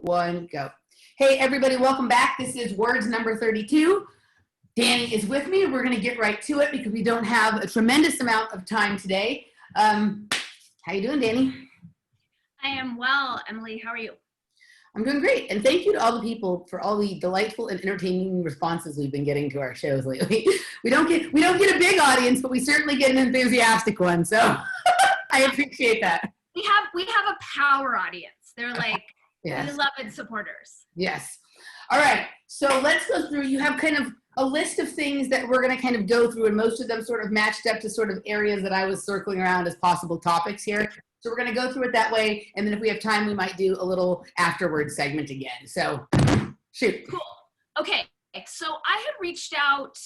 1, go. Hey, everybody, welcome back. This is Words number 32. Dani is with me. We're going to get right to it because we don't have a tremendous amount of time today. How you doing, Dani? I am well, Emily. How are you? I'm doing great. And thank you to all the people for all the delightful and entertaining responses we've been getting to our shows lately. We don't get a big audience, but we certainly get an enthusiastic one. So I appreciate that. We have a power audience. They're like yes. beloved supporters. Yes. All right. So let's go through. You have kind of a list of things that we're going to kind of go through, and most of them sort of matched up to sort of areas that I was circling around as possible topics here. So we're going to go through it that way, and then if we have time, we might do a little afterwards segment again. So shoot. Cool. Okay. So I had reached out,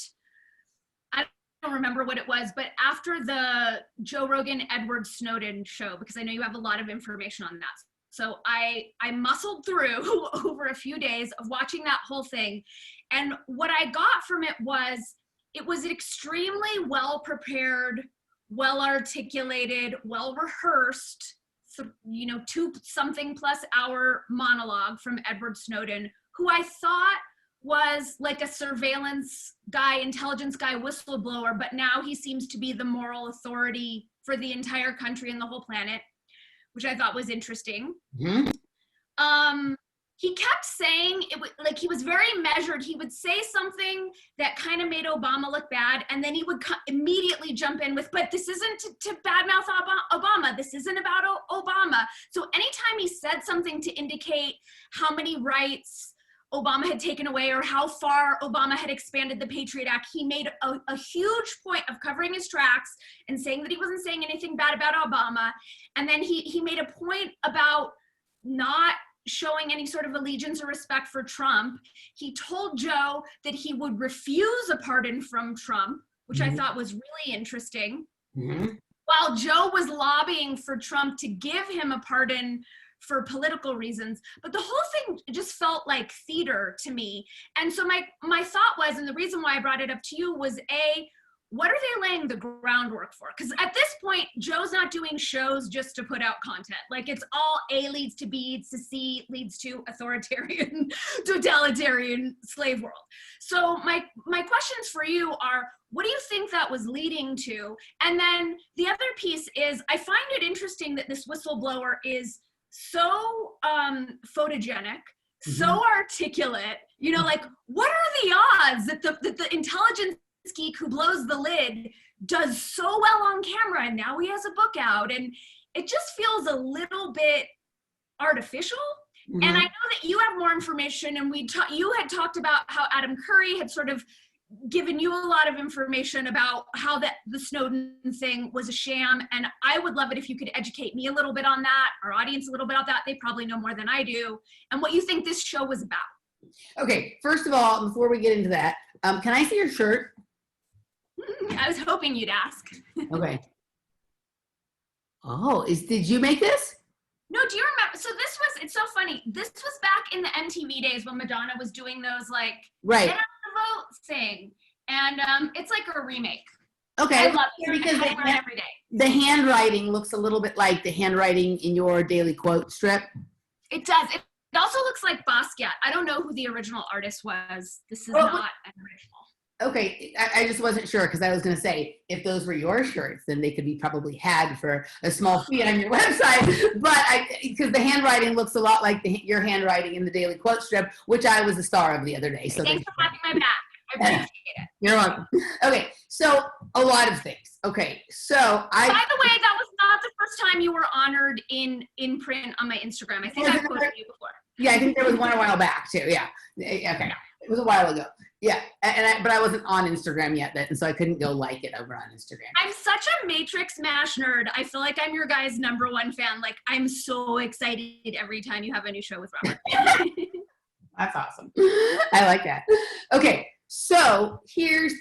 I don't remember what it was, but after the Joe Rogan, Edward Snowden show, because I know you have a lot of information on that. So I muscled through over a few days of watching that whole thing. And what I got from it was an extremely well-prepared, well-articulated, well-rehearsed, 2-something plus hour monologue from Edward Snowden, who I thought was like a surveillance guy, intelligence guy, whistleblower, but now he seems to be the moral authority for the entire country and the whole planet, which I thought was interesting. Mm-hmm. He kept saying, he was very measured. He would say something that kind of made Obama look bad, and then he would immediately jump in with, but this isn't to badmouth Obama. This isn't about Obama. So anytime he said something to indicate how many rights Obama had taken away or how far Obama had expanded the Patriot Act, he made a huge point of covering his tracks and saying that he wasn't saying anything bad about Obama. And then he made a point about not showing any sort of allegiance or respect for Trump. He told Joe that he would refuse a pardon from Trump, which I thought was really interesting. While Joe was lobbying for Trump to give him a pardon for political reasons. But the whole thing just felt like theater to me. And so my thought was, and the reason why I brought it up to you was, what are they laying the groundwork for? Because at this point, Joe's not doing shows just to put out content. Like, it's all A leads to B to C leads to authoritarian, totalitarian slave world. So my questions for you are, what do you think that was leading to? And then the other piece is, I find it interesting that this whistleblower is so photogenic, so articulate, what are the odds that the intelligence geek who blows the lid does so well on camera, and now he has a book out, and it just feels a little bit artificial. And I know that you have more information, and you had talked about how Adam Curry had sort of given you a lot of information about how the Snowden thing was a sham, and I would love it if you could educate me a little bit on that, our audience a little bit on that. They probably know more than I do, and what you think this show was about. Okay, first of all, before we get into that, can I see your shirt? I was hoping you'd ask. Okay. Oh, did you make this? No, do you remember? So it's so funny. This was back in the MTV days when Madonna was doing those right. Get out the vote thing. And it's like a remake. Okay. I love it because every day. The handwriting looks a little bit like the handwriting in your daily quote strip. It does. It also looks like Basquiat. I don't know who the original artist was. This is not an original. Okay, I just wasn't sure because I was going to say, if those were your shirts, then they could be probably had for a small fee on your website. But because the handwriting looks a lot like your handwriting in the daily quote strip, which I was the star of the other day. So thanks for having my back. I appreciate it. You're welcome. Okay, so a lot of things. Okay, so By the way, that was not the first time you were honored in print on my Instagram. I think I've quoted you before. Yeah, I think there was one a while back too. Yeah. Okay. It was a while ago. Yeah, but I wasn't on Instagram yet, and so I couldn't go like it over on Instagram. I'm such a Matrix MASH nerd. I feel like I'm your guys' #1 fan. Like, I'm so excited every time you have a new show with Robert. That's awesome. I like that. Okay, so here's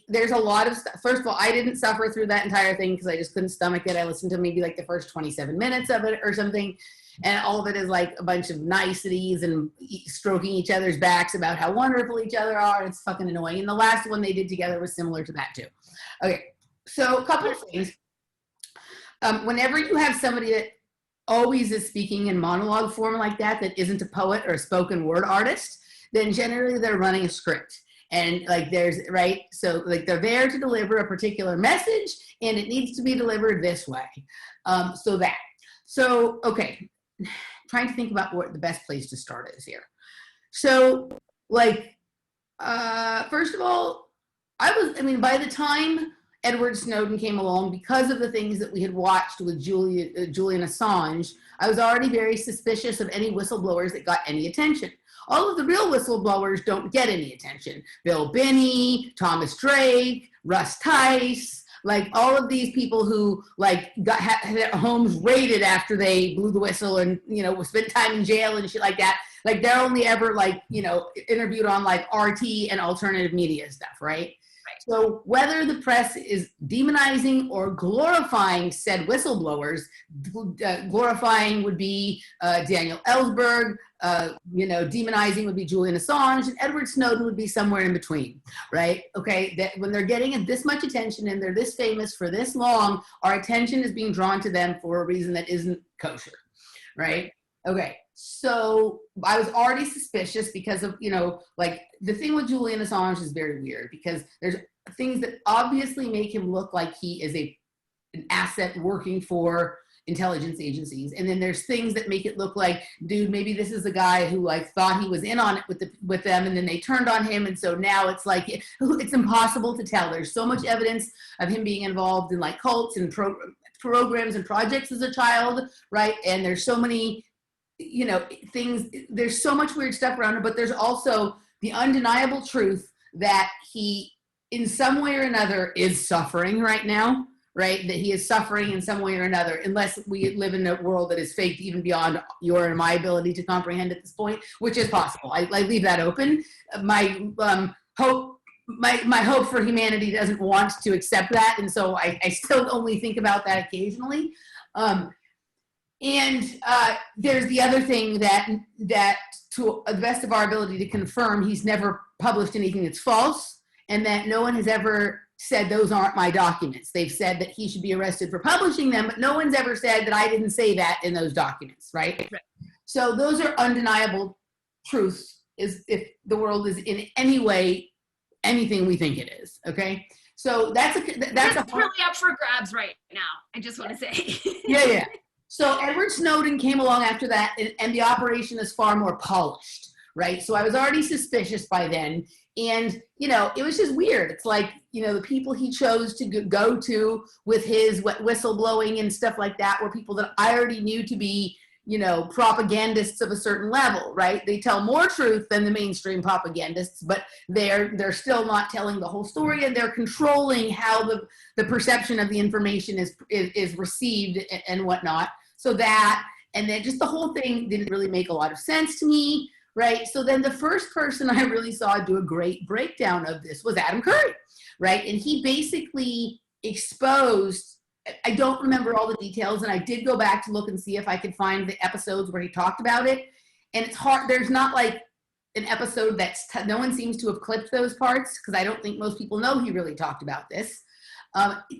there's a lot of stuff. First of all, I didn't suffer through that entire thing because I just couldn't stomach it. I listened to maybe like the first 27 minutes of it or something. And all of it is like a bunch of niceties and stroking each other's backs about how wonderful each other are. It's fucking annoying. And the last one they did together was similar to that too. Okay, so a couple of things. Whenever you have somebody that always is speaking in monologue form like that isn't a poet or a spoken word artist, then generally they're running a script. And like there's, right, so like they're there to deliver a particular message and it needs to be delivered this way. So okay, trying to think about what the best place to start is here. So like, first of all, by the time Edward Snowden came along, because of the things that we had watched with Julian Assange, I was already very suspicious of any whistleblowers that got any attention. All of the real whistleblowers don't get any attention. Bill Binney, Thomas Drake, Russ Tice, like all of these people who like had their homes raided after they blew the whistle and, you know, spent time in jail and shit like that. Like they're only ever like, you know, interviewed on like RT and alternative media stuff, right? So whether the press is demonizing or glorifying said whistleblowers, glorifying would be Daniel Ellsberg, you know, demonizing would be Julian Assange, and Edward Snowden would be somewhere in between, right? Okay, that when they're getting this much attention and they're this famous for this long, our attention is being drawn to them for a reason that isn't kosher, right? Okay, so I was already suspicious because of, you know, like the thing with Julian Assange is very weird because there's things that obviously make him look like he is an asset working for intelligence agencies. And then there's things that make it look like, dude, maybe this is a guy who like thought he was in on it with them and then they turned on him. And so now it's like, it's impossible to tell. There's so much evidence of him being involved in like cults and programs and projects as a child, right? And there's so many, you know, things, there's so much weird stuff around him, but there's also the undeniable truth that he, in some way or another, is suffering right now, right? That he is suffering in some way or another, unless we live in a world that is faked even beyond your and my ability to comprehend at this point, which is possible. I leave that open. My hope for humanity doesn't want to accept that, and so I still only think about that occasionally. And there's the other thing that to the best of our ability to confirm, he's never published anything that's false, and that no one has ever said those aren't my documents. They've said that he should be arrested for publishing them, but no one's ever said that I didn't say that in those documents, right? So those are undeniable truths, is if the world is in any way anything we think it is, okay? So that's really up for grabs right now, I just want to say. Yeah. So Edward Snowden came along after that, and the operation is far more polished, right? So I was already suspicious by then. And, you know, it was just weird. It's like, you know, the people he chose to go to with his whistleblowing and stuff like that were people that I already knew to be, you know, propagandists of a certain level, right? They tell more truth than the mainstream propagandists, but they're still not telling the whole story, and they're controlling how the perception of the information is received and whatnot. So that, and then just the whole thing didn't really make a lot of sense to me. Right. So then the first person I really saw do a great breakdown of this was Adam Curry. Right. And he basically exposed, I don't remember all the details, and I did go back to look and see if I could find the episodes where he talked about it. And it's hard. There's not like an episode no one seems to have clipped those parts, because I don't think most people know he really talked about this.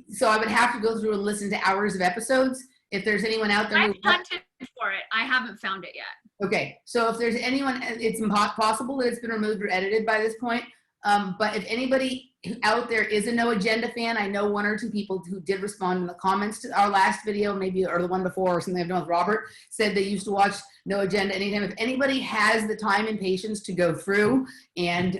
So I would have to go through and listen to hours of episodes. If there's anyone out there I've hunted for it. I haven't found it yet. Okay, so if there's anyone, it's possible that it's been removed or edited by this point. But if anybody out there is a No Agenda fan, I know one or two people who did respond in the comments to our last video, maybe, or the one before, or something I've done with Robert, said they used to watch No Agenda anytime. If anybody has the time and patience to go through and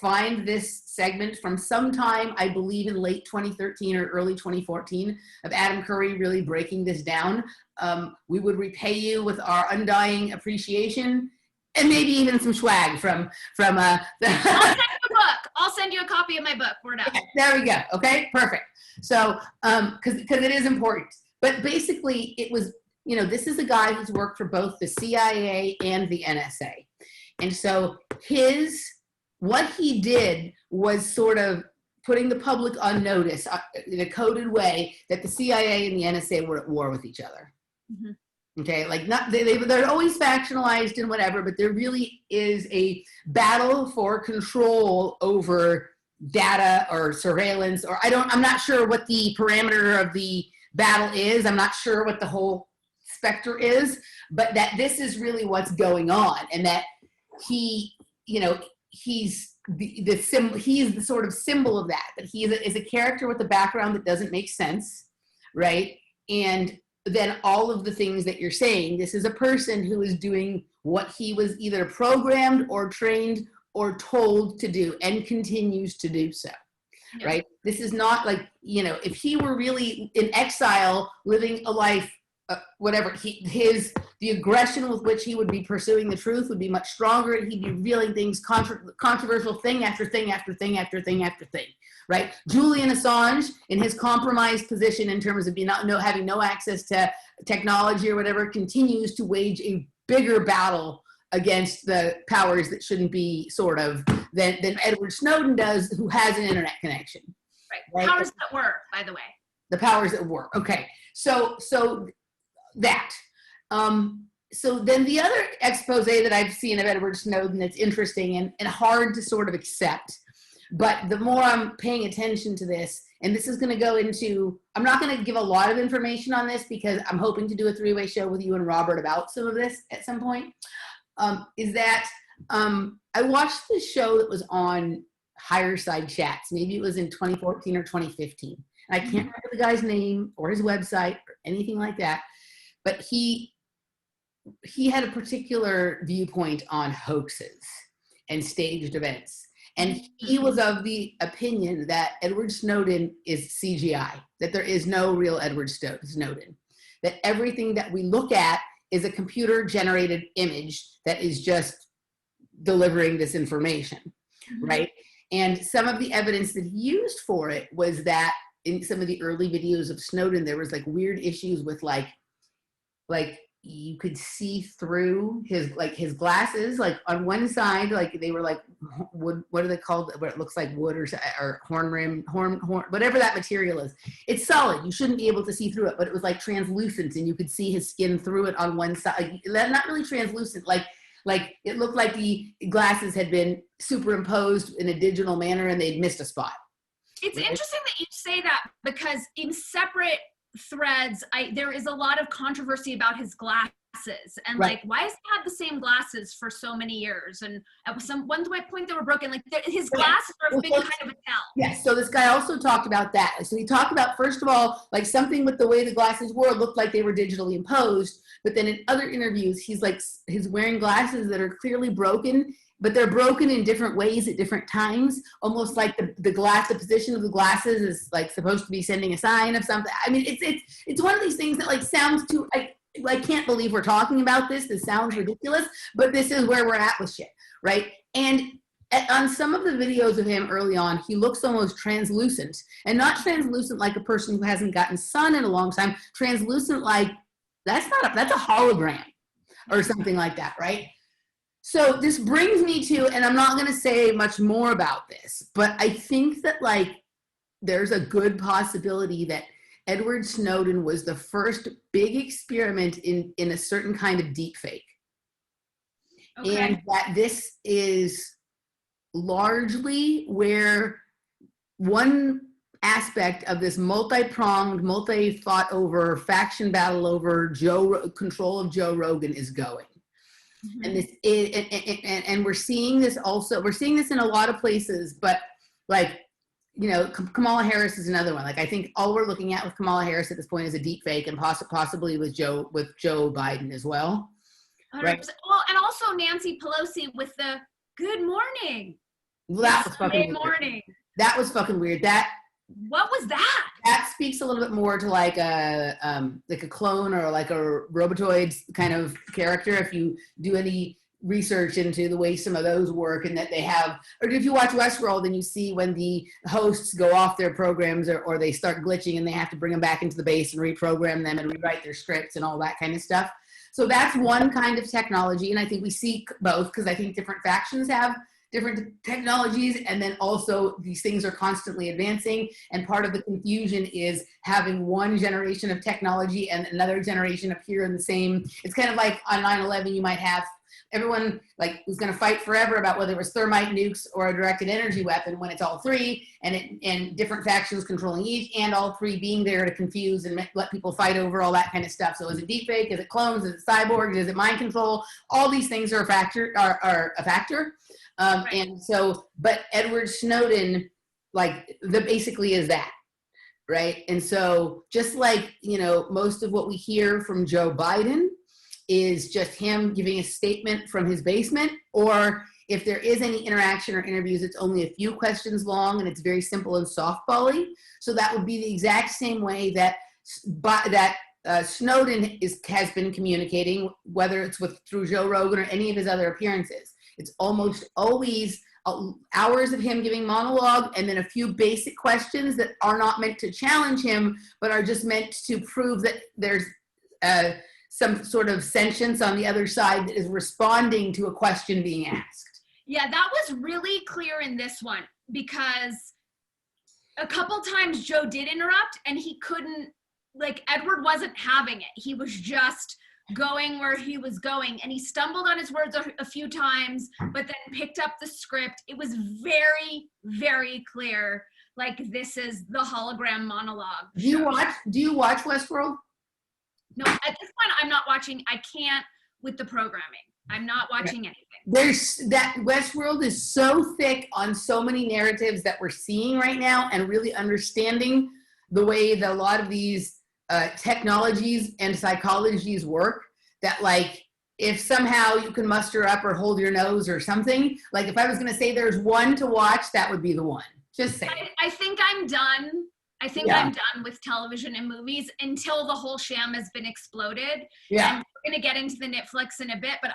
find this segment from sometime, I believe in late 2013 or early 2014, of Adam Curry really breaking this down, we would repay you with our undying appreciation. And maybe even some swag from I'll send you a book. I'll send you a copy of my book. We're done. Okay, there we go. Okay, perfect. So, because it is important. But basically, it was, you know, this is a guy who's worked for both the CIA and the NSA. And so what he did was sort of putting the public on notice in a coded way that the CIA and the NSA were at war with each other. Mm-hmm. Okay, like they're always factionalized and whatever, but there really is a battle for control over data or surveillance, or I'm not sure what the parameter of the battle is. I'm not sure what the whole specter is, but that this is really what's going on, and that he, you know, he's the symbol, he is the sort of symbol of that he is a character with a background that doesn't make sense, right? And then all of the things that you're saying, this is a person who is doing what he was either programmed or trained or told to do and continues to do so. Yeah. Right? This is not like, you know, if he were really in exile, living a life, whatever, the aggression with which he would be pursuing the truth would be much stronger, and he'd be revealing things, controversial thing after thing after thing after thing after thing, right? Julian Assange, in his compromised position in terms of having no access to technology or whatever, continues to wage a bigger battle against the powers that shouldn't be, sort of, than Edward Snowden does, who has an internet connection. Right. Powers that were, by the way. The powers that were. Okay. So that. So then the other expose that I've seen of Edward Snowden that's interesting and hard to sort of accept, but the more I'm paying attention to this, and this is going to go into, I'm not going to give a lot of information on this because I'm hoping to do a three-way show with you and Robert about some of this at some point, is that I watched this show that was on Higher Side Chats. Maybe it was in 2014 or 2015. And I can't remember the guy's name or his website or anything like that. But he had a particular viewpoint on hoaxes and staged events. And he was of the opinion that Edward Snowden is CGI, that there is no real Edward Snowden, that everything that we look at is a computer-generated image that is just delivering this information, right? And some of the evidence that he used for it was that in some of the early videos of Snowden, there was like weird issues with like you could see through his glasses, like on one side, like they were like wood, what are they called? What it looks like wood or horn, whatever that material is. It's solid. You shouldn't be able to see through it, but it was like translucent and you could see his skin through it on one side. Not really translucent, like it looked like the glasses had been superimposed in a digital manner and they'd missed a spot. It's interesting that you say that because in separate threads, there is a lot of controversy about his glasses and like, why has he had the same glasses for so many years? And at one point they were broken. Like his glasses are a big kind of a tell. Yes. So this guy also talked about that. So he talked about, first of all, like something with the way the glasses were looked like they were digitally imposed. But then in other interviews, he's wearing glasses that are clearly broken, but they're broken in different ways at different times, almost like the position of the glasses is like supposed to be sending a sign of something. I mean, it's one of these things that like sounds too, I can't believe we're talking about this. This sounds ridiculous, but this is where we're at with shit, right? And on some of the videos of him early on, he looks almost translucent, and not translucent like a person who hasn't gotten sun in a long time, translucent like that's a hologram or something like that, right? So this brings me to, and I'm not going to say much more about this, but I think that like there's a good possibility that Edward Snowden was the first big experiment in a certain kind of deepfake. Okay. And that this is largely where one aspect of this multi-pronged, multi-fought over, faction battle over control of Joe Rogan is going. Mm-hmm. And this is, and we're seeing this also, we're seeing this in a lot of places, but like, you know, Kamala Harris is another one. Like, I think all we're looking at with Kamala Harris at this point is a deep fake, and possibly with Joe Biden as well. 100%. Right? Well, and also Nancy Pelosi with the good morning. Well, that was fucking morning. Weird. That was fucking weird. What was that? That speaks a little bit more to like a clone or like a Robotoid kind of character. If you do any research into the way some of those work, and that they have, or if you watch Westworld and you see when the hosts go off their programs or they start glitching and they have to bring them back into the base and reprogram them and rewrite their scripts and all that kind of stuff. So that's one kind of technology, and I think we see both because I think different factions have different technologies, and then also these things are constantly advancing, and part of the confusion is having one generation of technology and another generation appear in the same. It's kind of like on 9/11 you might have everyone like was going to fight forever about whether it was thermite nukes or a directed energy weapon when it's all three, and different factions controlling each, and all three being there to confuse and let people fight over all that kind of stuff. So is it deepfake? Is it clones? Is it cyborgs? Is it mind control? All these things are a factor. Right. And so, but Edward Snowden, like, basically is that. Right. And so just like, most of what we hear from Joe Biden is just him giving a statement from his basement, or if there is any interaction or interviews, it's only a few questions long and it's very simple and softbally. So that would be the exact same way that Snowden has been communicating, whether it's through Joe Rogan or any of his other appearances. It's almost always hours of him giving monologue and then a few basic questions that are not meant to challenge him, but are just meant to prove that there's some sort of sentience on the other side that is responding to a question being asked. Yeah, that was really clear in this one, because a couple times Joe did interrupt and he couldn't, like, Edward wasn't having it. He was just going where he was going, and he stumbled on his words a few times, but then picked up the script. It was very, very clear, like, this is the hologram monologue. Do you watch Westworld? No, at this point I'm not watching. I can't with the programming. I'm not watching anything. There's that Westworld is so thick on so many narratives that we're seeing right now, and really understanding the way that a lot of these technologies and psychologies work, that, like, if somehow you can muster up or hold your nose or something, like, if I was going to say there's one to watch, that would be the one. Just say. I think I'm done. I'm done with television and movies until the whole sham has been exploded. Yeah. And we're going to get into the Netflix in a bit, but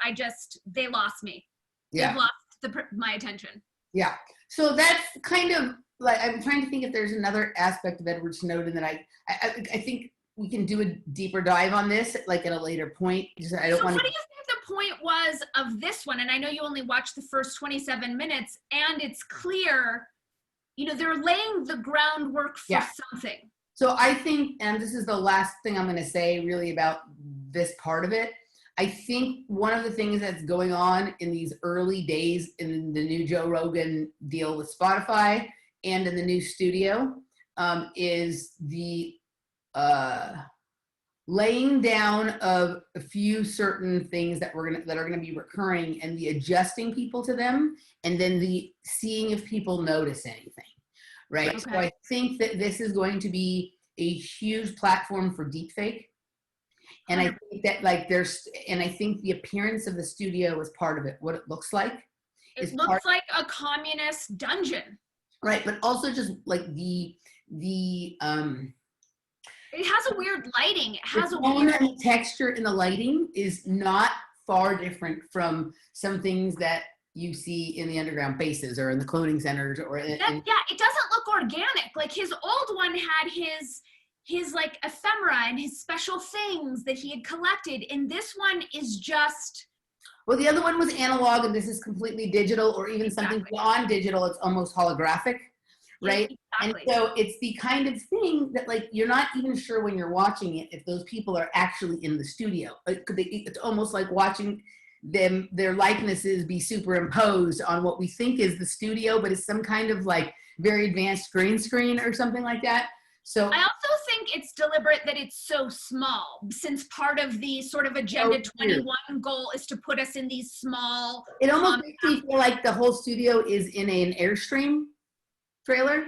they lost me. Yeah. They've lost my attention. Yeah. So that's kind of like, I'm trying to think if there's another aspect of Edward Snowden that I think we can do a deeper dive on this, like, at a later point. What do you think the point was of this one? And I know you only watched the first 27 minutes, and it's clear, they're laying the groundwork for something. So I think, and this is the last thing I'm going to say really about this part of it, I think one of the things that's going on in these early days in the new Joe Rogan deal with Spotify and in the new studio is the laying down of a few certain things that are going to be recurring, and the adjusting people to them, and then the seeing if people notice anything, right? Okay. So I think that this is going to be a huge platform for deepfake. And I think that, like, I think the appearance of the studio is part of it. What it looks like. It looks like a communist dungeon. Right, but also just like the it has a weird lighting. It has a weird weird texture in the lighting is not far different from some things that you see in the underground bases or in the cloning centers or it doesn't look organic. Like, his old one had his like ephemera and his special things that he had collected, and this one is just, well, the other one was analog, and this is completely digital, or even something beyond digital. It's almost holographic, right? Yeah, exactly. And so it's the kind of thing that, like, you're not even sure when you're watching it if those people are actually in the studio. It's almost like watching their likenesses be superimposed on what we think is the studio, but it's some kind of, like, very advanced green screen or something like that. So I also think it's deliberate that it's so small, since part of the sort of Agenda 21 goal is to put us in these small. It almost makes me feel like the whole studio is in an Airstream trailer.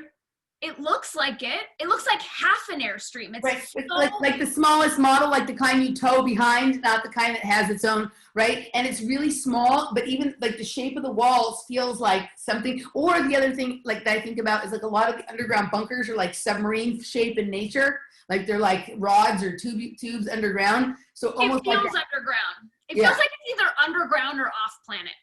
It looks like it. It looks like half an Airstream. It's right. So, it's like the smallest model, like the kind you tow behind, not the kind that has its own, right? And it's really small, but even like the shape of the walls feels like something. Or the other thing, like, that I think about is, like, a lot of the underground bunkers are like submarine shape in nature. Like, they're like rods or tubes underground. So almost it feels like underground. It feels like it's either underground or off planet.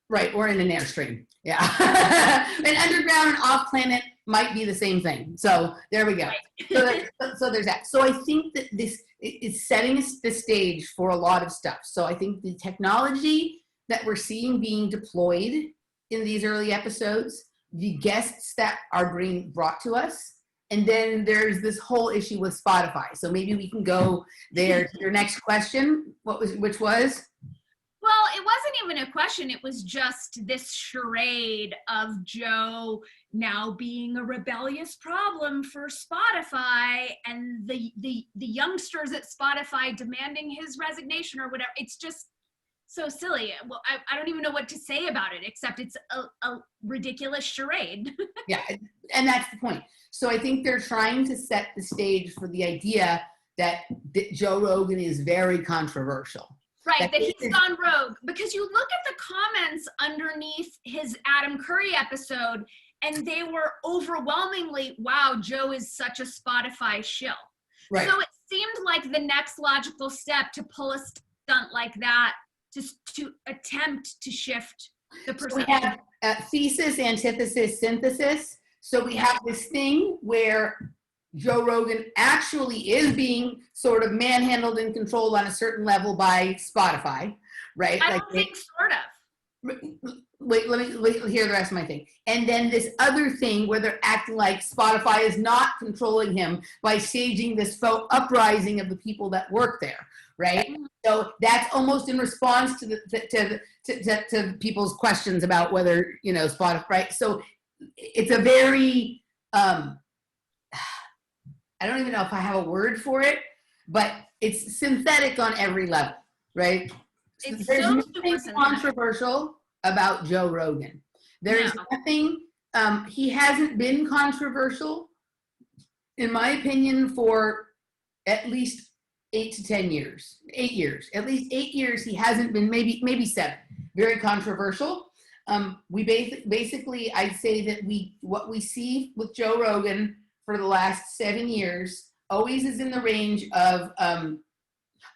Right, or in an Airstream. Yeah. And underground and off planet might be the same thing. So there we go. Right. So there's that. So I think that this is setting the stage for a lot of stuff. So I think the technology that we're seeing being deployed in these early episodes, the guests that are being brought to us, and then there's this whole issue with Spotify. So maybe we can go there to your next question, which was? Well, even a question. It was just this charade of Joe now being a rebellious problem for Spotify and the youngsters at Spotify demanding his resignation or whatever. It's just so silly. Well, I don't even know what to say about it, except it's a ridiculous charade. Yeah, and that's the point. So I think they're trying to set the stage for the idea that Joe Rogan is very controversial. Right, that he's gone rogue. Because you look at the comments underneath his Adam Curry episode, and they were overwhelmingly, wow, Joe is such a Spotify shill. Right. So it seemed like the next logical step to pull a stunt like that, just to attempt to shift the perception. So we have thesis, antithesis, synthesis. So we have this thing where Joe Rogan actually is being sort of manhandled and controlled on a certain level by Spotify, right? I don't think sort of. Wait, let me hear the rest of my thing. And then this other thing where they're acting like Spotify is not controlling him by staging this faux uprising of the people that work there, right? Mm-hmm. So that's almost in response to people's questions about whether, you know, Spotify, right? So it's a very, I don't even know if I have a word for it, but it's synthetic on every level, right? It's There's so nothing controversial about Joe Rogan. There's nothing, he hasn't been controversial, in my opinion, for at least 8 to 10 years. 8 years. At least 8 years he hasn't been, maybe 7. Very controversial. We basically, I'd say that what we see with Joe Rogan for the last 7 years always is in the range of,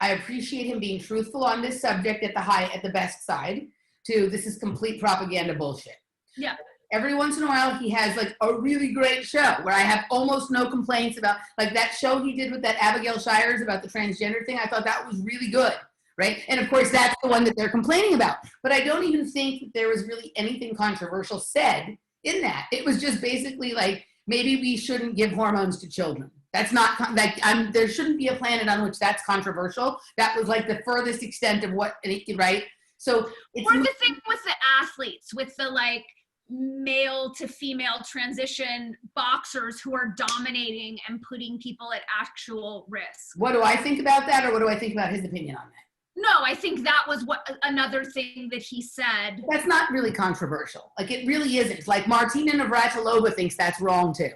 I appreciate him being truthful on this subject at the best side, to this is complete propaganda bullshit. Yeah. Every once in a while he has like a really great show where I have almost no complaints about, like that show he did with that Abigail Shires about the transgender thing. I thought that was really good. Right. And of course, that's the one that they're complaining about. But I don't even think that there was really anything controversial said in that. It was just basically like, maybe we shouldn't give hormones to children. That's not like, there shouldn't be a planet on which that's controversial. That was like the furthest extent of what, right? So it's, or the thing with the athletes, with the like male to female transition boxers who are dominating and putting people at actual risk. What do I think about that, or what do I think about his opinion on that? No, I think that was another thing that he said. That's not really controversial. Like, it really isn't. Like, Martina Navratilova thinks that's wrong too.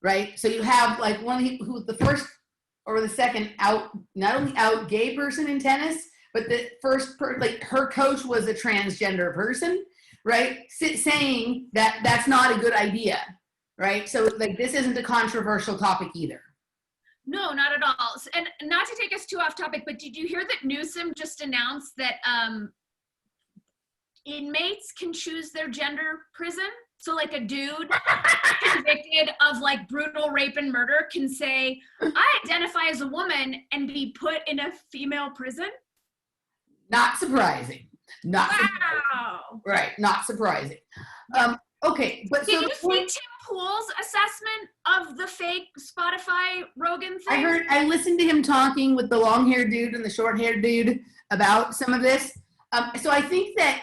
Right? So you have like who's the first or the second not only out gay person in tennis, but the first, like her coach was a transgender person, right? Saying that that's not a good idea, right? So like, this isn't a controversial topic either. No, not at all. And not to take us too off topic, but did you hear that Newsom just announced that inmates can choose their gender prison? So like a dude convicted of like brutal rape and murder can say, I identify as a woman, and be put in a female prison? Not surprising. Not wow. Surprising. Right, not surprising. Okay, but did you see Tim Pool's assessment of the fake Spotify Rogan thing? I listened to him talking with the long-haired dude and the short-haired dude about some of this. So I think that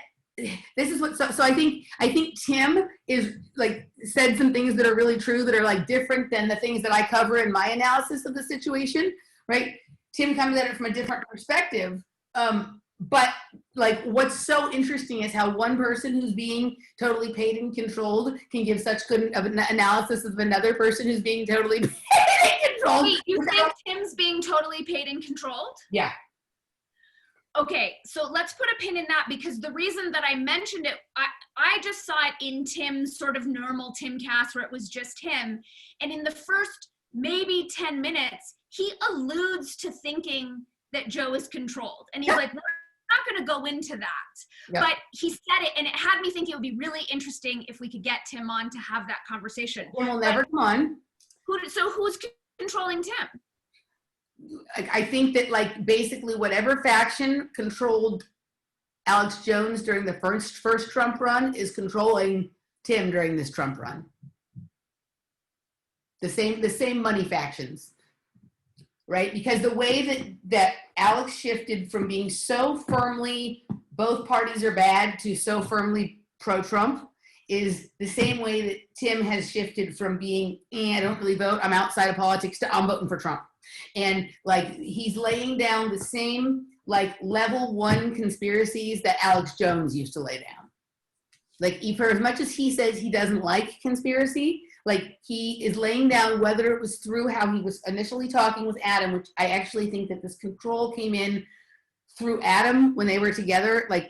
this is what. So I think Tim is like said some things that are really true, that are like different than the things that I cover in my analysis of the situation. Right? Tim comes at it from a different perspective. But like, what's so interesting is how one person who's being totally paid and controlled can give such good of an analysis of another person who's being totally paid and controlled. Wait, you think Tim's being totally paid and controlled? Yeah. Okay, so let's put a pin in that, because the reason that I mentioned it, I just saw it in Tim's sort of normal Timcast where it was just him. And in the first maybe 10 minutes, he alludes to thinking that Joe is controlled. And he's like, not going to go into that, but he said it, and it had me think it would be really interesting if we could get Tim on to have that conversation. We'll never come on. Who's controlling Tim? I think that like basically whatever faction controlled Alex Jones during the first Trump run is controlling Tim during this Trump run. The same money factions. Right? Because the way that Alex shifted from being so firmly both parties are bad to so firmly pro-Trump is the same way that Tim has shifted from being, I don't really vote, I'm outside of politics, to I'm voting for Trump. And like he's laying down the same like level 1 conspiracies that Alex Jones used to lay down. Like for as much as he says he doesn't like conspiracy, like he is laying down, whether it was through how he was initially talking with Adam, which I actually think that this control came in through Adam when they were together. Like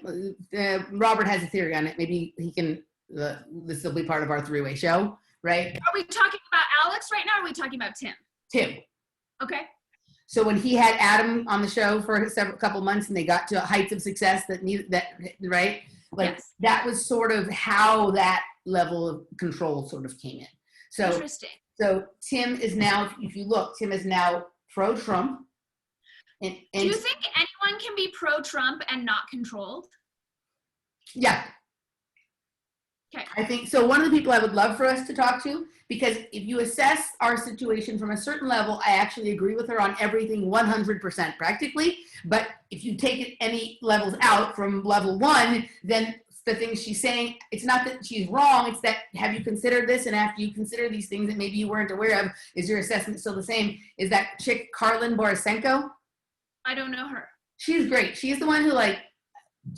Robert has a theory on it. Maybe he can, this will be part of our 3-way show, right? Are we talking about Alex right now, or are we talking about Tim? Tim. Okay. So when he had Adam on the show for a couple months and they got to heights of success that right? Like yes. That was sort of how that level of control sort of came in. So, interesting. So Tim is now, if you look, Tim is now pro-Trump. And do you think anyone can be pro-Trump and not controlled? Yeah. Okay. I think so. One of the people I would love for us to talk to, because if you assess our situation from a certain level, I actually agree with her on everything 100% practically. But if you take it any levels out from level 1, then the things she's saying, it's not that she's wrong. It's that, have you considered this? And after you consider these things that maybe you weren't aware of, is your assessment still the same? Is that chick Karlin Borisenko? I don't know her. She's great. She's the one who like,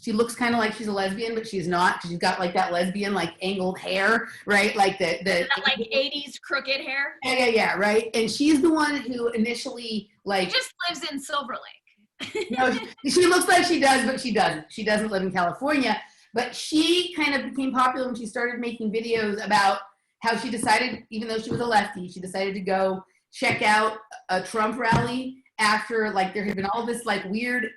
she looks kind of like she's a lesbian, but she's not. She's got like that lesbian, like angled hair, right? Like that like 80s crooked hair. Yeah, right. And she's the one who initially like. She just lives in Silver Lake. No, she looks like she does, but she doesn't. She doesn't live in California. But she kind of became popular when she started making videos about how she decided, even though she was a lefty, she decided to go check out a Trump rally after like there had been all this like weird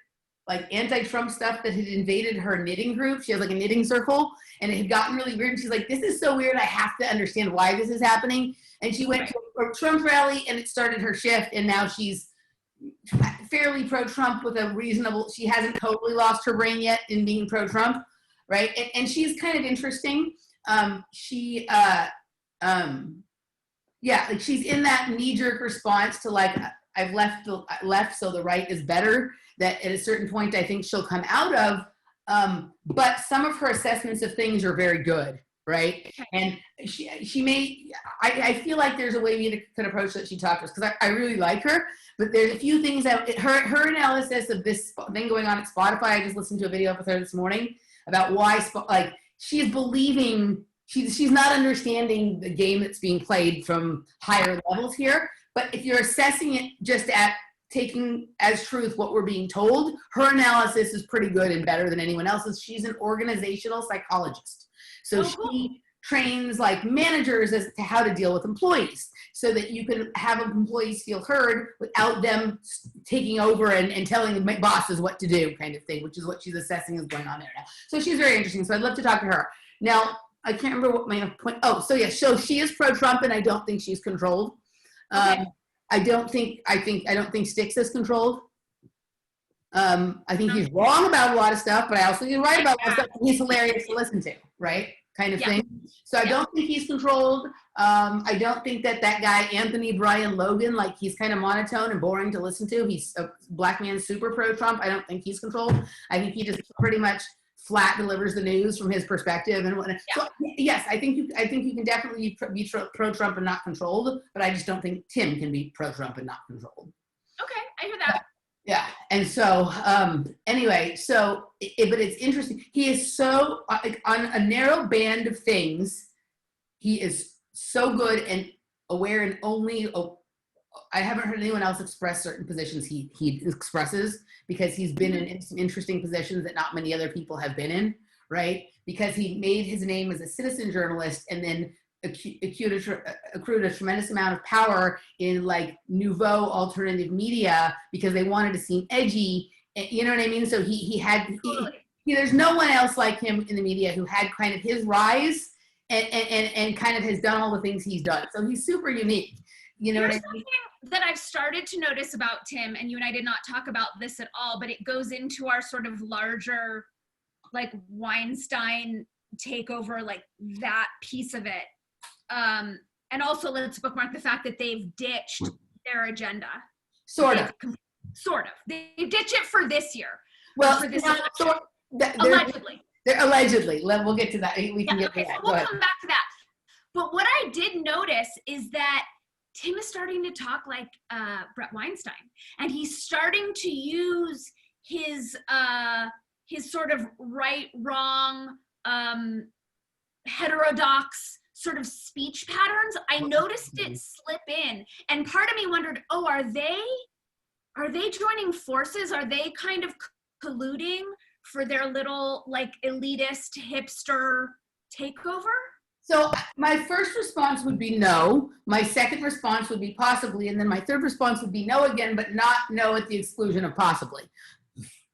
like anti-Trump stuff that had invaded her knitting group. She has like a knitting circle and it had gotten really weird. And she's like, this is so weird. I have to understand why this is happening. And she went to a Trump rally and it started her shift. And now she's fairly pro-Trump with a reasonable, she hasn't totally lost her brain yet in being pro-Trump, right? And she's kind of interesting. Yeah, like she's in that knee-jerk response to like, I've left so the right is better, that at a certain point I think she'll come out of, but some of her assessments of things are very good, right? And she may, I feel like there's a way we could approach that she talked to us, because I really like her, but there's a few things that, her analysis of this thing going on at Spotify, I just listened to a video with her this morning about why, like, she's believing, she's not understanding the game that's being played from higher levels here, but if you're assessing it just at taking as truth what we're being told, her analysis is pretty good and better than anyone else's. She's an organizational psychologist. So she trains like managers as to how to deal with employees so that you can have employees feel heard without them taking over and telling the bosses what to do, kind of thing, which is what she's assessing is going on there now. So she's very interesting. So I'd love to talk to her. Now, I can't remember what my point. Oh, so yeah, so she is pro-Trump and I don't think she's controlled. Okay. I don't think Styx is controlled. I think he's wrong about a lot of stuff, but I also think he's right about a lot of stuff. He's hilarious to listen to, right? Kind of thing. So I don't think he's controlled. I don't think that guy, Anthony Brian Logan, like he's kind of monotone and boring to listen to. He's a black man, super pro-Trump. I don't think he's controlled. I think he just pretty much flat delivers the news from his perspective and whatnot. Yeah. So yes, I think you can definitely be pro-Trump and not controlled, but I just don't think Tim can be pro-Trump and not controlled. Okay, I hear that. Yeah, and so anyway, so but it's interesting. He is so on a narrow band of things. He is so good and aware, and only I haven't heard anyone else express certain positions he expresses, because he's been in some interesting positions that not many other people have been in, right? Because he made his name as a citizen journalist and then accrued a tremendous amount of power in like nouveau alternative media because they wanted to seem edgy. You know what I mean? So there's no one else like him in the media who had kind of his rise and kind of has done all the things he's done. So he's super unique. You know what I mean? Something that I've started to notice about Tim, and you and I did not talk about this at all, but it goes into our sort of larger, like Weinstein takeover, like that piece of it. And also let's bookmark the fact that they've ditched their agenda. Sort of. They ditch it for this year. Well, for this that Allegedly. We'll get to that. We can get to that. So we'll come back to that. But what I did notice is that Tim is starting to talk like Brett Weinstein, and he's starting to use his sort of right, wrong, heterodox sort of speech patterns. I noticed it slip in, and part of me wondered, oh, are they joining forces? Are they kind of colluding for their little like elitist hipster takeover? So my first response would be no. My second response would be possibly, and then my third response would be no again, but not no at the exclusion of possibly,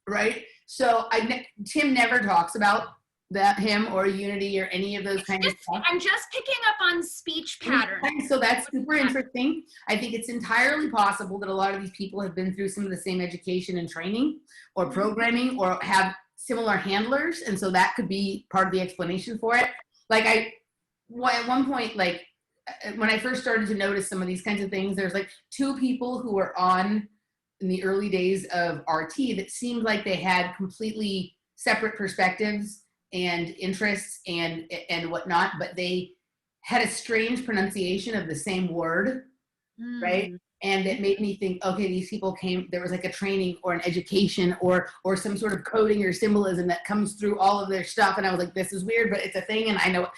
right? So Tim never talks about that, him or Unity or any of those kinds of stuff. I'm just picking up on speech patterns. So that's super interesting. I think it's entirely possible that a lot of these people have been through some of the same education and training or programming or have similar handlers, and so that could be part of the explanation for it. Like at one point, like when I first started to notice some of these kinds of things, there's like two people who were on in the early days of RT that seemed like they had completely separate perspectives and interests and whatnot, but they had a strange pronunciation of the same word, right? And it made me think, okay, these people there was like a training or an education or some sort of coding or symbolism that comes through all of their stuff. And I was like, this is weird, but it's a thing. And I know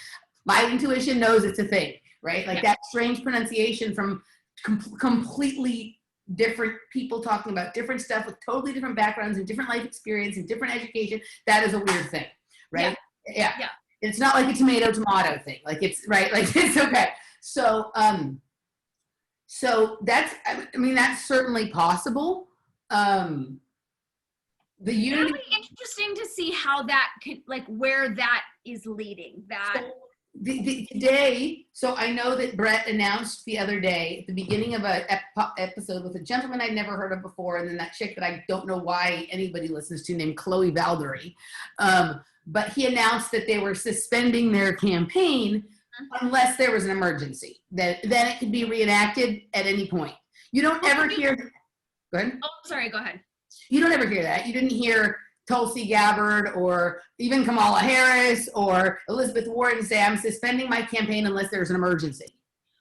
my intuition knows it's a thing, right? Like that strange pronunciation from completely different people talking about different stuff with totally different backgrounds and different life experience and different education. That is a weird thing, right? Yeah. It's not like a tomato thing. Like it's right. Like it's okay. So, so that's, I mean, that's certainly possible. The unity. It'll be interesting to see how that can, like, where that is leading. That. So, today, so I know that Brett announced the other day at the beginning of an episode with a gentleman I'd never heard of before, and then that chick that I don't know why anybody listens to named Chloe Valdery. But he announced that they were suspending their campaign unless there was an emergency. Then it could be reenacted at any point. You don't ever hear. Go ahead. Oh, sorry. Go ahead. You don't ever hear that. You didn't hear Tulsi Gabbard or even Kamala Harris or Elizabeth Warren say, I'm suspending my campaign unless there's an emergency.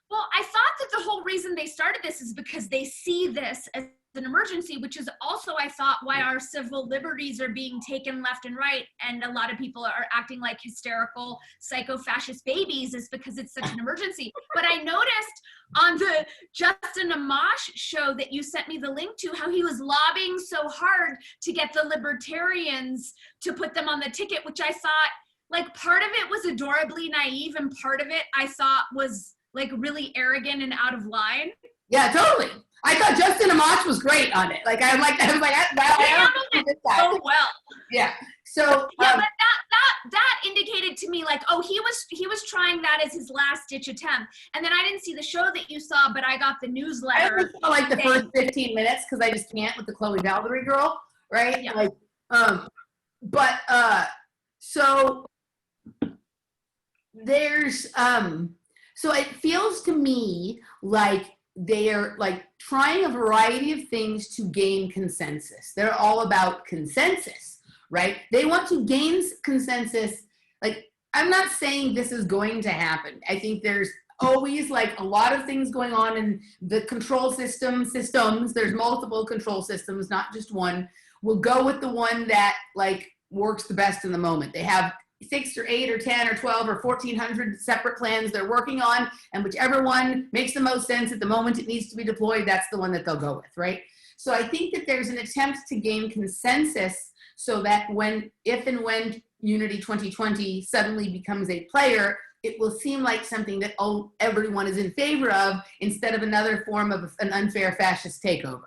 Well, I thought that the whole reason they started this is because they see this as an emergency, which is also, I thought, why our civil liberties are being taken left and right, and a lot of people are acting like hysterical psycho-fascist babies, is because it's such an emergency. But I noticed on the Justin Amash show that you sent me the link to, how he was lobbying so hard to get the libertarians to put them on the ticket, which I thought, like, part of it was adorably naive, and part of it I thought was, like, really arrogant and out of line. Yeah, totally. I thought Justin Amash was great on it. Like I was like, I so well. Yeah. So yeah, but that indicated to me, like, oh, he was trying that as his last ditch attempt. And then I didn't see the show that you saw, but I got the newsletter. I only saw like the first 15 minutes because I just can't with the Chloe Valdery girl, right? Yeah. Like, so there's so it feels to me like they're like trying a variety of things to gain consensus. They're all about consensus, right? They want to gain consensus. Like, I'm not saying this is going to happen. I think there's always like a lot of things going on in the control systems. There's multiple control systems, not just one. We'll go with the one that like works the best in the moment. They have 6 or 8 or 10 or 12 or 1,400 separate plans they're working on, and whichever one makes the most sense at the moment it needs to be deployed, that's the one that they'll go with, right? So I think that there's an attempt to gain consensus so that if and when Unity 2020 suddenly becomes a player, it will seem like something that everyone is in favor of instead of another form of an unfair fascist takeover.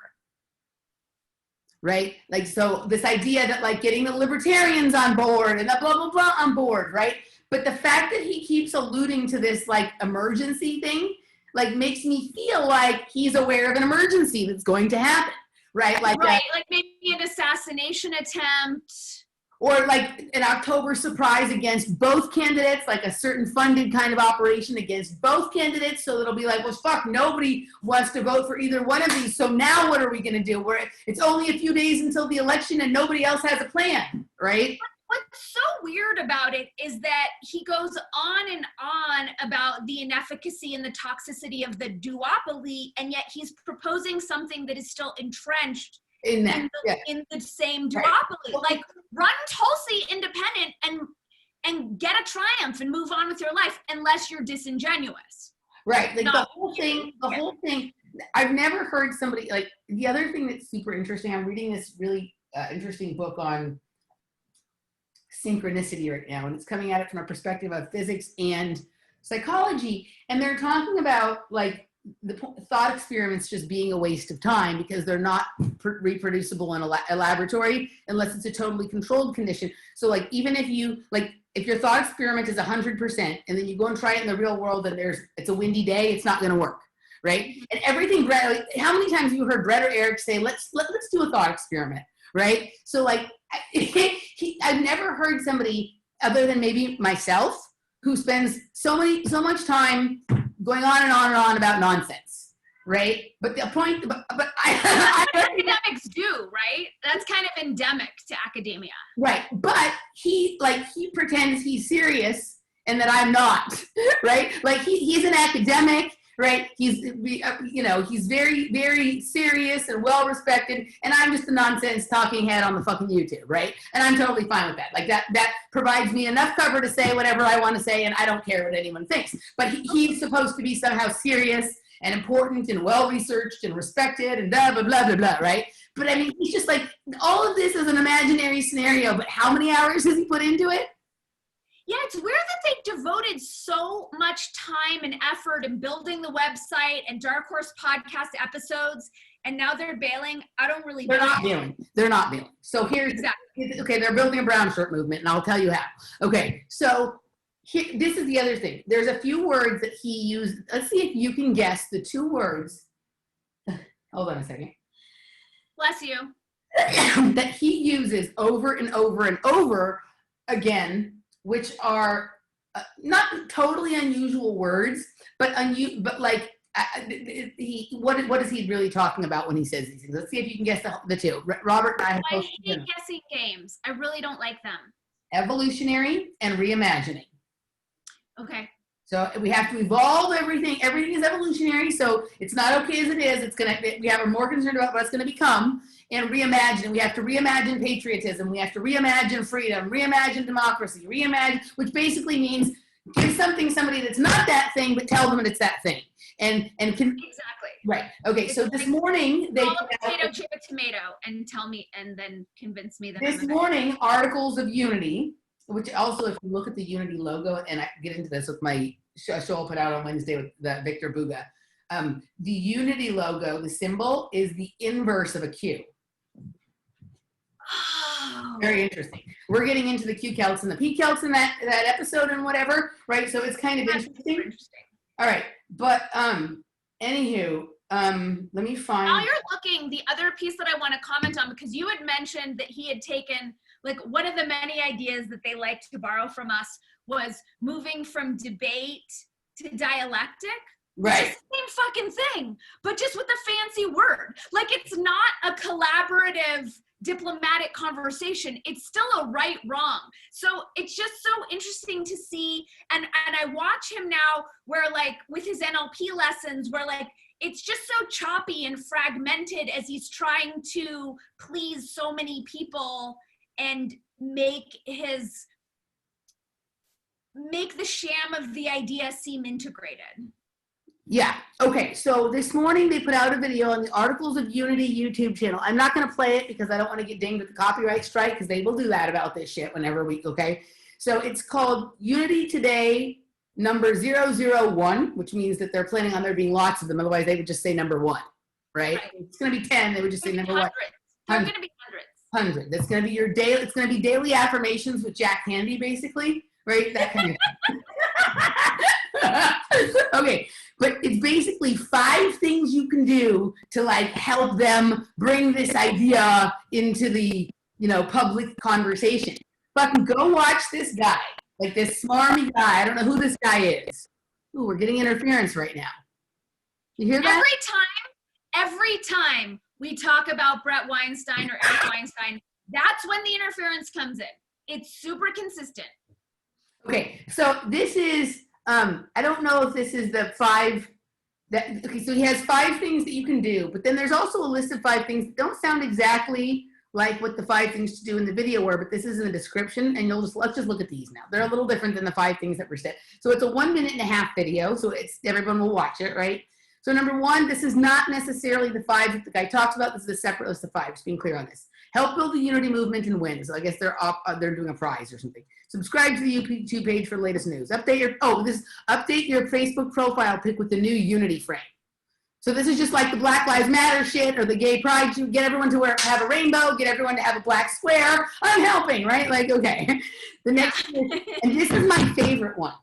Right? Like, so this idea that like getting the libertarians on board and the blah, blah, blah on board, right? But the fact that he keeps alluding to this like emergency thing, like makes me feel like he's aware of an emergency that's going to happen, right? Like, right, like maybe an assassination attempt. Or like an October surprise against both candidates, like a certain funded kind of operation against both candidates. So it'll be like, well, fuck, nobody wants to vote for either one of these. So now what are we going to do? It's only a few days until the election and nobody else has a plan, right? What's so weird weird about it is that he goes on and on about the inefficacy and the toxicity of the duopoly, and yet he's proposing something that is still entrenched in the same duopoly. Right. Like, run Tulsi independent and get a triumph and move on with your life, unless you're disingenuous. Right. Like the whole thing, I've never heard somebody, like, the other thing that's super interesting, I'm reading this really interesting book on synchronicity right now, and it's coming at it from a perspective of physics and psychology, and they're talking about, like, the thought experiments just being a waste of time because they're not reproducible in a laboratory unless it's a totally controlled condition. So, like, even if you, like, if your thought experiment is 100% and then you go and try it in the real world and it's a windy day, it's not going to work, right? And everything, like, how many times have you heard Brett or Eric say, let's do a thought experiment, right? So, like, I've never heard somebody other than maybe myself who spends so much time going on and on and on about nonsense, right? But the point, but academics do, right? That's kind of endemic to academia. Right, but he pretends he's serious and that I'm not, right? Like, he's an academic, right? He's very, very serious and well respected, and I'm just a nonsense talking head on the fucking YouTube, right? And I'm totally fine with that. Like, that provides me enough cover to say whatever I want to say, and I don't care what anyone thinks. But he's supposed to be somehow serious and important and well researched and respected and blah blah blah blah blah, right? But I mean, he's just like, all of this is an imaginary scenario, but how many hours has he put into it? Yeah, it's weird that they devoted so much time and effort in building the website and Dark Horse podcast episodes, and now they're bailing. I don't really They're not bailing. They're not bailing. So here's, exactly. Okay, they're building a brown shirt movement, and I'll tell you how. Okay, so this is the other thing. There's a few words that he used. Let's see if you can guess the two words. Hold on a second. Bless you. That he uses over and over and over again, which are not totally unusual words, but like, what is he really talking about when he says these things? Let's see if you can guess the two. Robert and I hate guessing games. I really don't like them. Evolutionary and reimagining. Okay. So we have to evolve everything. Everything is evolutionary, so it's not okay as it is. We are more concerned about what it's going to become. And reimagine. We have to reimagine patriotism. We have to reimagine freedom, reimagine democracy, which basically means give somebody that's not that thing, but tell them that it's that thing. Exactly. Right. Okay. It's so this morning they call a potato, chip a tomato, and tell me, and then convince me that this morning articles of unity. Which also, if you look at the Unity logo, and I get into this with my show I'll put out on Wednesday with Victor Buga, the Unity logo, the symbol, is the inverse of a Q. Oh. Very interesting. We're getting into the Q Celts and the P Celts in that episode and whatever, right? So it's kind of interesting. All right, but anywho, let me find. While you're looking, the other piece that I want to comment on, because you had mentioned that he had taken, like, one of the many ideas that they like to borrow from us was moving from debate to dialectic. Right. It's the same fucking thing, but just with a fancy word. Like, it's not a collaborative diplomatic conversation. It's still a right wrong. So it's just so interesting to see. And I watch him now where, like, with his NLP lessons, where, like, it's just so choppy and fragmented as he's trying to please so many people and make the sham of the idea seem integrated. Yeah. Okay. So this morning they put out a video on the Articles of Unity YouTube channel. I'm not going to play it because I don't want to get dinged with the copyright strike, because they will do that about this shit whenever we, okay? So it's called Unity Today number 001, which means that they're planning on there being lots of them. Otherwise they would just say number 1, right? It's going to be 10. They would just say number 1. They're going to be hundreds. 100. That's going to be your daily. It's going to be daily affirmations with Jack Handy, basically, right? That kind of thing. Okay, but it's basically 5 things you can do to, like, help them bring this idea into the, public conversation. Fucking go watch this guy, like this smarmy guy. I don't know who this guy is. Ooh, we're getting interference right now. You hear that? Every time we talk about Brett Weinstein or Eric Weinstein, that's when the interference comes in. It's super consistent. Okay, so this is, I don't know if this is the 5 that, okay, so he has 5 things that you can do, but then there's also a list of 5 things that don't sound exactly like what the 5 things to do in the video were, but this is in the description, and let's just look at these now. They're a little different than the 5 things that were said. So it's a 1.5-minute video, so everyone will watch it, right? So number 1, this is not necessarily the 5 that the guy talks about. This is a separate list of 5, just being clear on this. Help build the unity movement and win. So I guess they're doing a prize or something. Subscribe to the YouTube page for the latest news. Update your Facebook profile pic with the new unity frame. So this is just like the Black Lives Matter shit or the gay pride. Get everyone to have a rainbow, get everyone to have a black square. I'm helping, right? Like, okay. The next is, and this is my favorite one.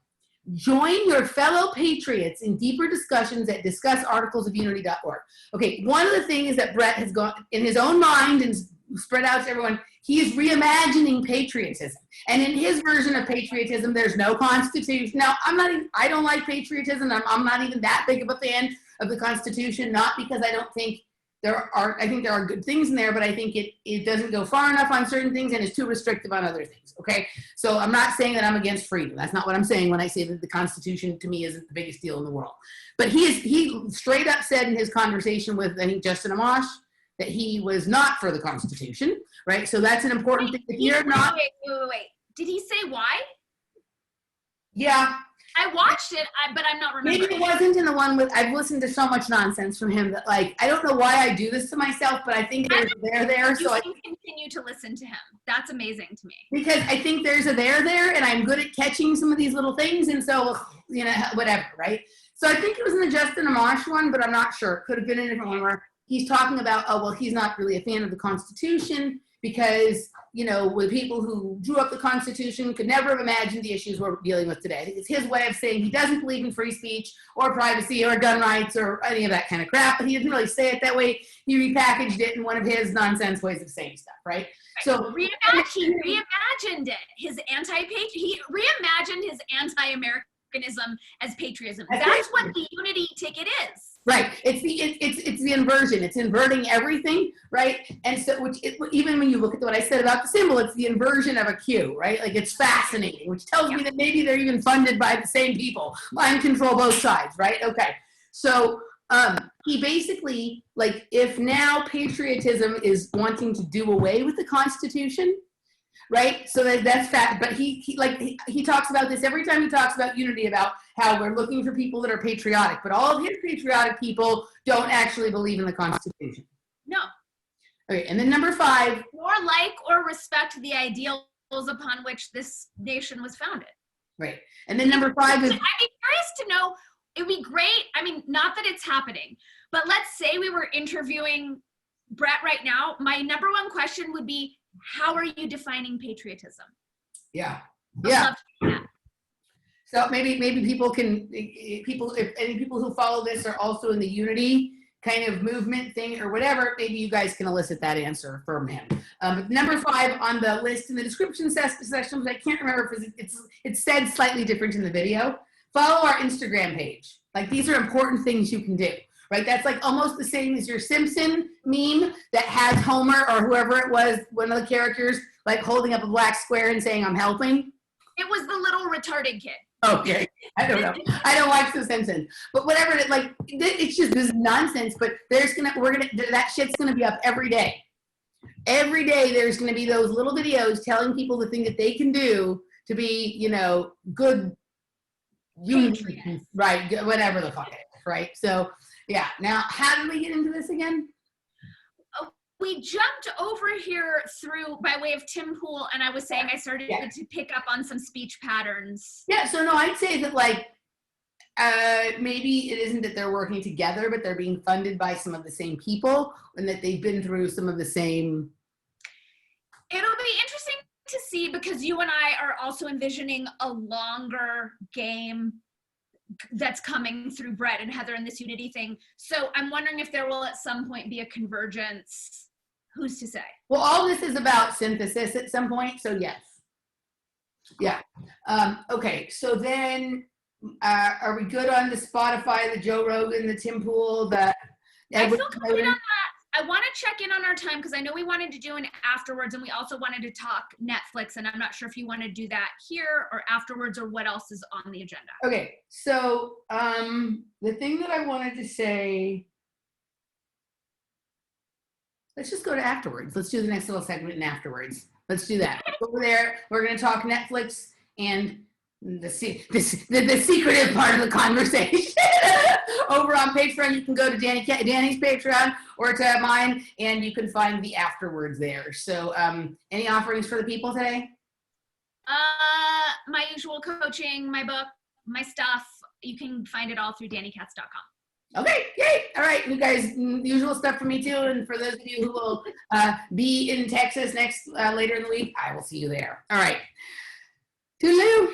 Join your fellow patriots in deeper discussions at discussarticlesofunity.org. Okay, one of the things that Brett has gone in his own mind and spread out to everyone, he is reimagining patriotism. And in his version of patriotism, there's no constitution. Now, I don't like patriotism. I'm not even that big of a fan of the Constitution, not because I don't think I think there are good things in there, but I think it doesn't go far enough on certain things and is too restrictive on other things, okay? So I'm not saying that I'm against freedom. That's not what I'm saying when I say that the Constitution to me isn't the biggest deal in the world. But he straight up said in his conversation with, I think, Justin Amash, that he was not for the Constitution, right? So that's an important thing. If you're not... Wait. Did he say why? Yeah. I watched it, but I'm not remembering. Maybe it wasn't in the one with, I've listened to so much nonsense from him that, like, I don't know why I do this to myself, but I think there's a there. So I can continue to listen to him. That's amazing to me. Because I think there's a there, and I'm good at catching some of these little things, and so, you know, whatever, right? So I think it was in the Justin Amash one, but I'm not sure. It could have been a different one where he's talking about, oh, well, he's not really a fan of the Constitution because, you know, with people who drew up the Constitution could never have imagined the issues we're dealing with today. I think it's his way of saying he doesn't believe in free speech or privacy or gun rights or any of that kind of crap, but he didn't really say it that way. He repackaged it in one of his nonsense ways of saying stuff, right? So he reimagined it. He reimagined his anti-Americanism as patriotism. That's what the unity ticket is. Right. It's the inversion. It's inverting everything, right? And so, even when you look at what I said about the symbol, it's the inversion of a Q, right? Like, it's fascinating, which tells me that maybe they're even funded by the same people. Mind control both sides, right? Okay. So he basically, like, if now patriotism is wanting to do away with the Constitution, right? So that's fact. But he talks about this every time he talks about unity, about how we're looking for people that are patriotic. But all of his patriotic people don't actually believe in the Constitution. No. Okay, and then number 5. Or like or respect the ideals upon which this nation was founded. Right. And then number 5 is... I'd be curious to know, it'd be great. I mean, not that it's happening, but let's say we were interviewing Brett right now. My number 1 question would be, how are you defining patriotism? Yeah. I'd love to do that. So maybe if any people who follow this are also in the unity kind of movement thing or whatever, maybe you guys can elicit that answer from him. Number 5 on the list in the description section, I can't remember because it's said slightly different in the video. Follow our Instagram page. Like, these are important things you can do. Right, that's like almost the same as your Simpson meme that has Homer or whoever it was, one of the characters, like holding up a black square and saying, "I'm helping." It was the little retarded kid. Okay, I don't know. I don't watch The Simpsons, but whatever. It's just this nonsense. But that shit's gonna be up every day. Every day there's gonna be those little videos telling people the thing that they can do to be, you know, good, right? Whatever the fuck it is, right? So. Yeah. Now, how did we get into this again? We jumped over here by way of Tim Pool, and I was saying I started to pick up on some speech patterns. Yeah. So no, I'd say that maybe it isn't that they're working together, but they're being funded by some of the same people, and that they've been through some of the same. It'll be interesting to see because you and I are also envisioning a longer game that's coming through Brett and Heather in this unity thing. So I'm wondering if there will at some point be a convergence. Who's to say? Well, all this is about synthesis at some point. So yes. Yeah. Okay. So then are we good on the Spotify, the Joe Rogan, the Tim Pool, the I feel good on that. I want to check in on our time because I know we wanted to do an afterwards, and we also wanted to talk Netflix, and I'm not sure if you want to do that here or afterwards or what else is on the agenda. Okay, so the thing that I wanted to say, let's just go to afterwards. Let's do the next little segment in afterwards. Let's do that. Over there, we're going to talk Netflix and the secretive part of the conversation. Over on Patreon, you can go to Dani's Patreon or to mine, and you can find the afterwards there. So any offerings for the people today? My usual coaching, my book, my stuff. You can find it all through DaniCatz.com. Okay, yay! All right, you guys, usual stuff for me too. And for those of you who will be in Texas later in the week, I will see you there. All right. Toodaloo.